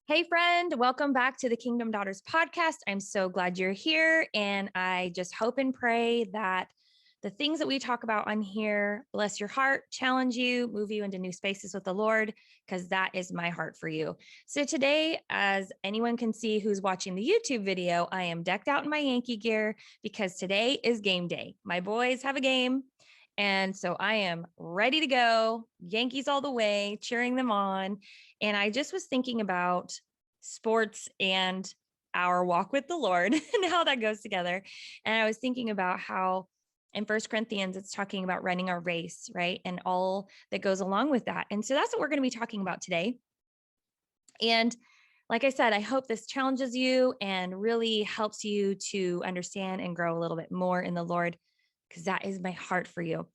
Hey, friend, welcome back to the Kingdom Daughters podcast. I'm so glad you're here. And I just hope and pray that the things that we talk about on here bless your heart, challenge you, move you into new spaces with the Lord, because that is my heart for you. So, today, as anyone can see who's watching the YouTube video, I am decked out in my Yankee gear because today is game day. My boys have a game. And so I am ready to go, Yankees all the way, cheering them on. And I just was thinking about sports and our walk with the Lord and how that goes together. And I was thinking about how in First Corinthians, it's talking about running our race, right? And all that goes along with that. And so that's what we're going to be talking about today. And like I said, I hope this challenges you and really helps you to understand and grow a little bit more in the Lord, because that is my heart for you.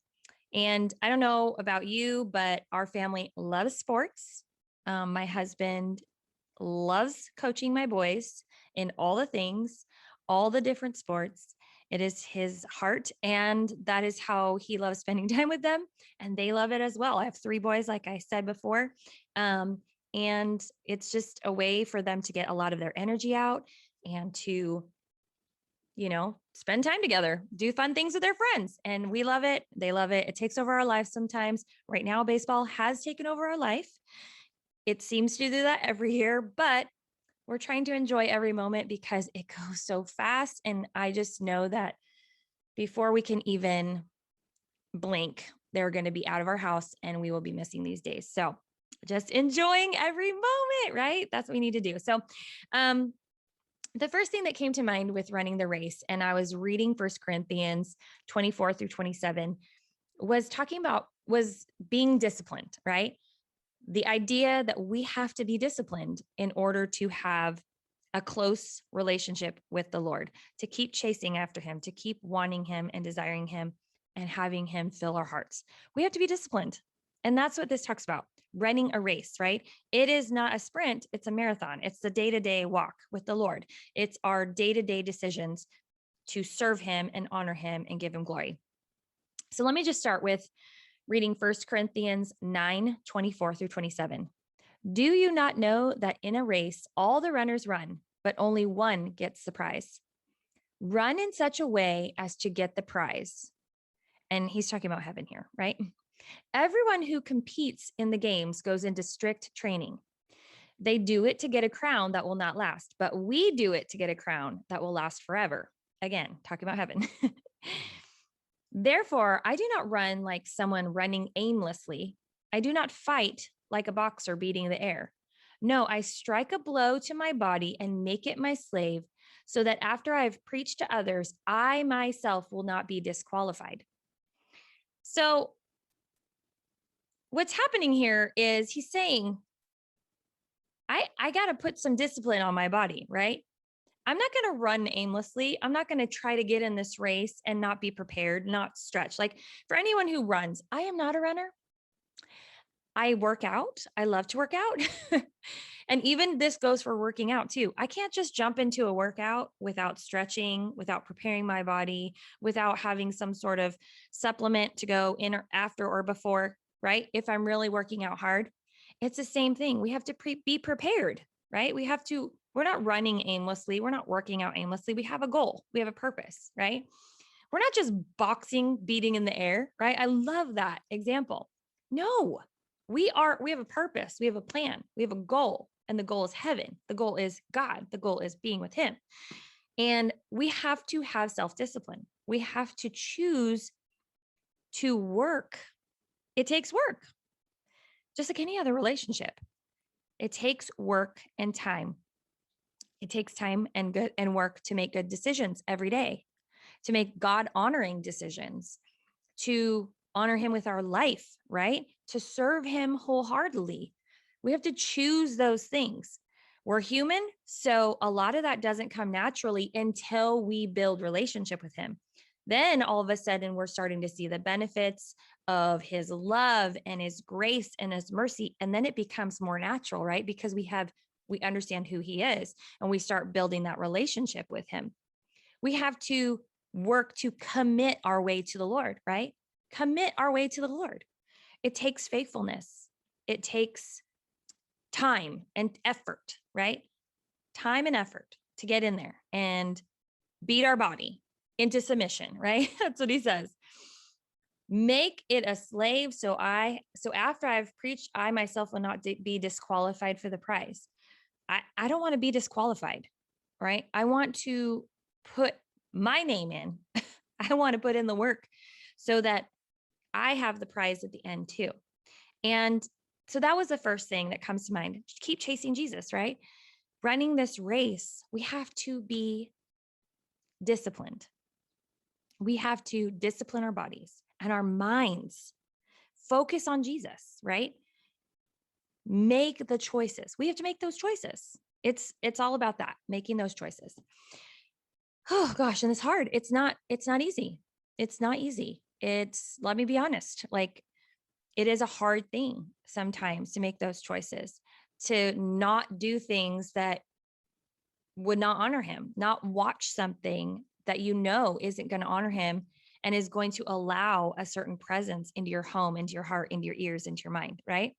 And I don't know about you, but our family loves sports. My husband loves coaching my boys in all the things, all the different sports. It is his heart, and that is how he loves spending time with them. And they love it as well. I have three boys, like I said before. And it's just a way for them to get a lot of their energy out and to spend time together, do fun things with their friends. And we love it. They love it. It takes over our lives sometimes. Right now, baseball has taken over our life. It seems to do that every year, but we're trying to enjoy every moment because it goes so fast. And I just know that before we can even blink, they're going to be out of our house and we will be missing these days. So just enjoying every moment, right? That's what we need to do. So, the first thing that came to mind with running the race, and I was reading First Corinthians 24 through 27, was being disciplined, right? The idea that we have to be disciplined in order to have a close relationship with the Lord, to keep chasing after him, to keep wanting him and desiring him and having him fill our hearts. We have to be disciplined. And that's what this talks about, running a race, right? It is not a sprint, it's a marathon. It's the day-to-day walk with the Lord. It's our day-to-day decisions to serve him and honor him and give him glory. So let me just start with reading 1 Corinthians 9:24 through 27. Do you not know that in a race, all the runners run, but only one gets the prize? Run in such a way as to get the prize. And he's talking about heaven here, right? Everyone who competes in the games goes into strict training. They do it to get a crown that will not last, but we do it to get a crown that will last forever. Again, talking about heaven. Therefore, I do not run like someone running aimlessly. I do not fight like a boxer beating the air. No, I strike a blow to my body and make it my slave, so that after I have preached to others, I myself will not be disqualified. So, what's happening here is he's saying, I got to put some discipline on my body, right? I'm not going to run aimlessly. I'm not going to try to get in this race and not be prepared, not stretch. Like for anyone who runs, I am not a runner. I work out. I love to work out. And even this goes for working out too. I can't just jump into a workout without stretching, without preparing my body, without having some sort of supplement to go in or after or before, right? If I'm really working out hard, it's the same thing. We have to be prepared, right? We're not running aimlessly. We're not working out aimlessly. We have a goal. We have a purpose, right? We're not just boxing, beating in the air, right? I love that example. No, we have a purpose. We have a plan. We have a goal, and the goal is heaven. The goal is God. The goal is being with him. And we have to have self-discipline. We have to choose to work. It takes work, just like any other relationship. It takes work and time. It takes time and work to make good decisions every day, to make God honoring decisions, to honor him with our life, right? To serve him wholeheartedly. We have to choose those things. We're human, so a lot of that doesn't come naturally until we build relationship with him. Then all of a sudden we're starting to see the benefits of his love and his grace and his mercy. And then it becomes more natural, right? Because we understand who he is and we start building that relationship with him. We have to work to commit our way to the Lord, right? Commit our way to the Lord. It takes faithfulness. It takes time and effort, right? Time and effort to get in there and beat our body into submission, right? That's what he says. Make it a slave. So after I've preached, I myself will not be disqualified for the prize. I don't want to be disqualified, right? I want to put my name in. I want to put in the work so that I have the prize at the end too. And so that was the first thing that comes to mind. Keep chasing Jesus, right? Running this race, we have to be disciplined. We have to discipline our bodies and our minds. Focus on Jesus, right? Make the choices. We have to make those choices. It's all about that, making those choices. Oh gosh, and it's hard. It's not easy. It's not easy. Let me be honest, like it is a hard thing sometimes to make those choices, to not do things that would not honor him, not watch something that you know isn't going to honor him and is going to allow a certain presence into your home, into your heart, into your ears, into your mind, right?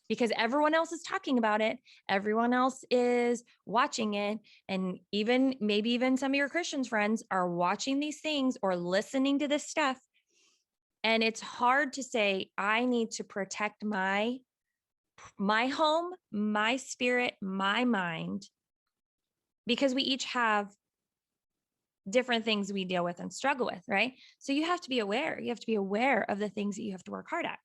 Because everyone else is talking about it. Everyone else is watching it. And maybe even some of your Christian friends are watching these things or listening to this stuff. And it's hard to say, I need to protect my home, my spirit, my mind, because we each have different things we deal with and struggle with, right? So you have to be aware. You have to be aware of the things that you have to work hard at.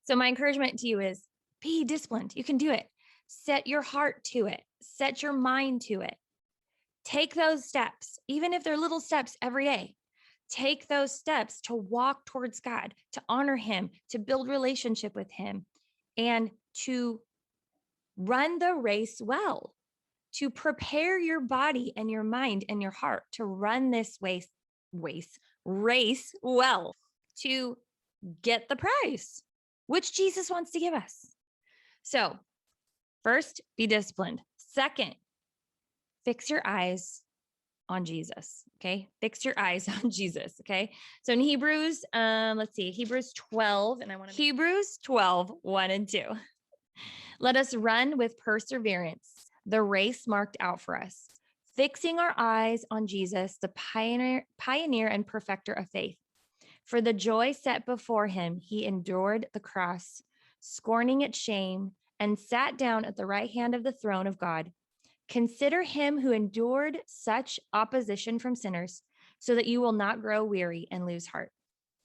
So my encouragement to you is be disciplined. You can do it. Set your heart to it. Set your mind to it. Take those steps, even if they're little steps every day. Take those steps to walk towards God, to honor him, to build relationship with him, and to run the race well, to prepare your body and your mind and your heart to run this race well, to get the prize, which Jesus wants to give us. So first, be disciplined. Second, fix your eyes on Jesus. Okay. Fix your eyes on Jesus. Okay. So in Hebrews, let's see, Hebrews 12, and Hebrews 12, 1 and 2. Let us run with perseverance the race marked out for us, fixing our eyes on Jesus, the pioneer and perfecter of faith. For the joy set before him, he endured the cross, scorning its shame, and sat down at the right hand of the throne of God. Consider him who endured such opposition from sinners, so that you will not grow weary and lose heart.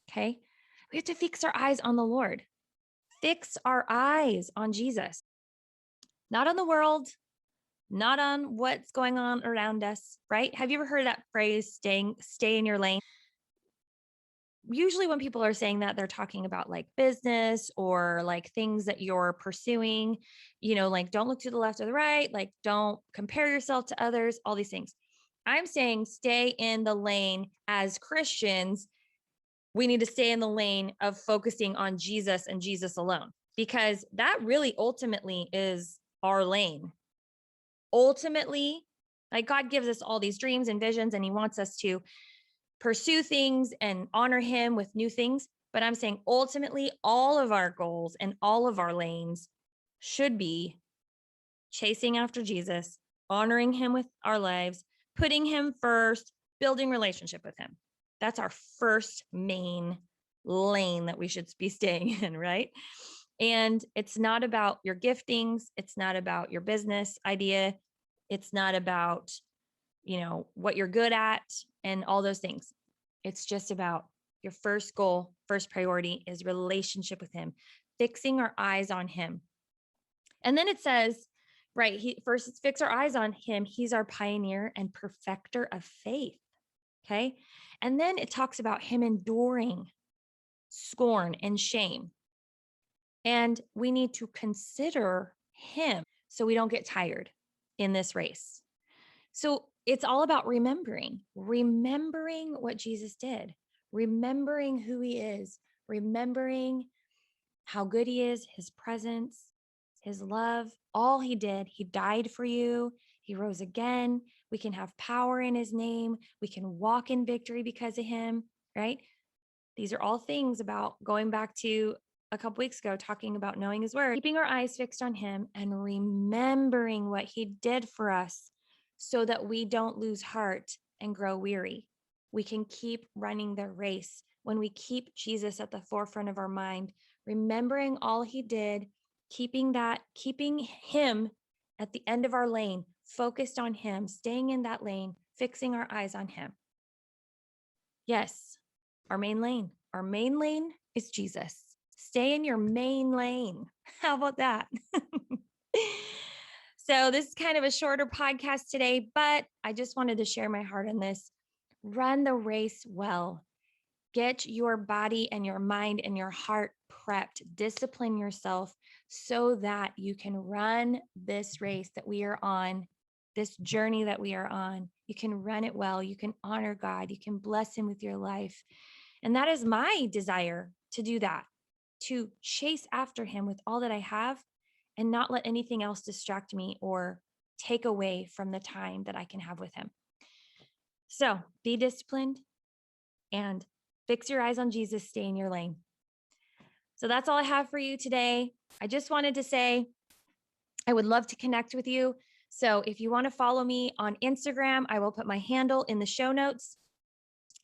Okay? We have to fix our eyes on the Lord. Fix our eyes on Jesus, not on the world, not on what's going on around us, right? Have you ever heard that phrase, stay in your lane? Usually when people are saying that, they're talking about like business or like things that you're pursuing, like don't look to the left or the right, like don't compare yourself to others, all these things. I'm saying stay in the lane. As Christians, we need to stay in the lane of focusing on Jesus and Jesus alone, because that really ultimately is our lane. Ultimately, like God gives us all these dreams and visions, and he wants us to pursue things and honor him with new things. But I'm saying ultimately, all of our goals and all of our lanes should be chasing after Jesus, honoring him with our lives, putting him first, building relationship with him. That's our first main lane that we should be staying in, right? And it's not about your giftings. It's not about your business idea. It's not about, what you're good at and all those things. It's just about your first goal, first priority is relationship with him, fixing our eyes on him. And then it says, right, first fix our eyes on him. He's our pioneer and perfecter of faith. Okay. And then it talks about him enduring scorn and shame. And we need to consider him so we don't get tired in this race. So it's all about remembering what Jesus did, remembering who he is, remembering how good he is, his presence, his love, all he did. He died for you. He rose again. We can have power in his name. We can walk in victory because of him, right? These are all things about going back to a couple weeks ago talking about knowing his word, keeping our eyes fixed on him and remembering what he did for us so that we don't lose heart and grow weary. We can keep running the race when we keep Jesus at the forefront of our mind, remembering all he did, keeping him at the end of our lane, focused on him, staying in that lane, fixing our eyes on him. Yes, our main lane. Our main lane is Jesus. Stay in your main lane. How about that? So this is kind of a shorter podcast today, but I just wanted to share my heart on this. Run the race well. Get your body and your mind and your heart prepped. Discipline yourself so that you can run this race that we are on, this journey that we are on. You can run it well. You can honor God. You can bless him with your life. And that is my desire, to do that, to chase after him with all that I have and not let anything else distract me or take away from the time that I can have with him. So be disciplined and fix your eyes on Jesus. Stay in your lane. So that's all I have for you today. I just wanted to say I would love to connect with you. So if you want to follow me on Instagram, I will put my handle in the show notes.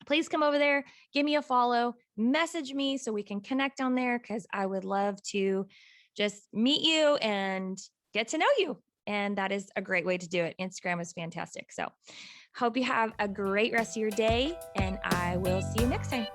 Please come over there, give me a follow, message me so we can connect on there, because I would love to just meet you and get to know you. And that is a great way to do it. Instagram is fantastic. So hope you have a great rest of your day, and I will see you next time.